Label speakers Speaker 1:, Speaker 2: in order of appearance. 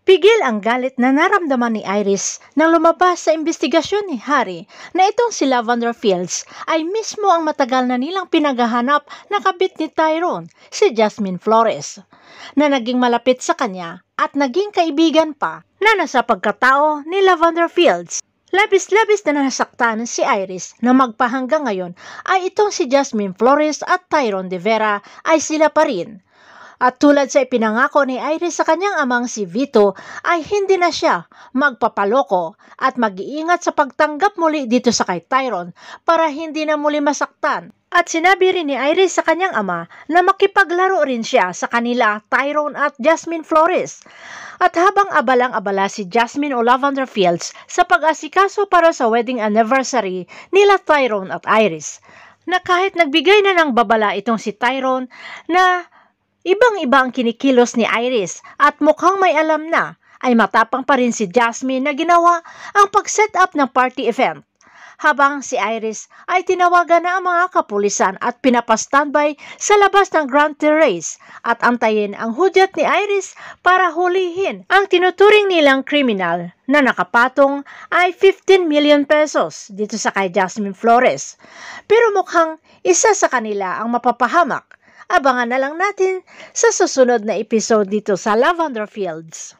Speaker 1: Pigil ang galit na naramdaman ni Iris nang lumabas sa investigasyon ni Harry na itong si Lavender Fields ay mismo ang matagal na nilang pinaghahanap na kabit ni Tyrone, si Jasmine Flores, na naging malapit sa kanya at naging kaibigan pa na nasa pagkatao ni Lavender Fields. Labis-labis na nasaktan si Iris na magpahanggang ngayon ay itong si Jasmine Flores at Tyrone de Vera ay sila pa rin. At tulad sa ipinangako ni Iris sa kanyang amang si Vito ay hindi na siya magpapaloko at mag-iingat sa pagtanggap muli dito sa kay Tyrone para hindi na muli masaktan. At sinabi rin ni Iris sa kanyang ama na makipaglaro rin siya sa kanila, Tyrone at Jasmine Flores. At habang abalang-abala si Jasmine o Lavender Fields sa pag-asikaso para sa wedding anniversary nila Tyrone at Iris, na kahit nagbigay na ng babala itong si Tyrone na ibang-iba ang kinikilos ni Iris at mukhang may alam na, ay matapang pa rin si Jasmine na ginawa ang pag-set up ng party event. Habang si Iris ay tinawagan na ang mga kapulisan at pinapastandby sa labas ng Grand Terrace at antayin ang hudyat ni Iris para hulihin ang tinuturing nilang kriminal na nakapatong ay 15 million pesos dito sa kay Jasmine Flores. Pero mukhang isa sa kanila ang mapapahamak. Abangan na lang natin sa susunod na episode dito sa Lavender Fields.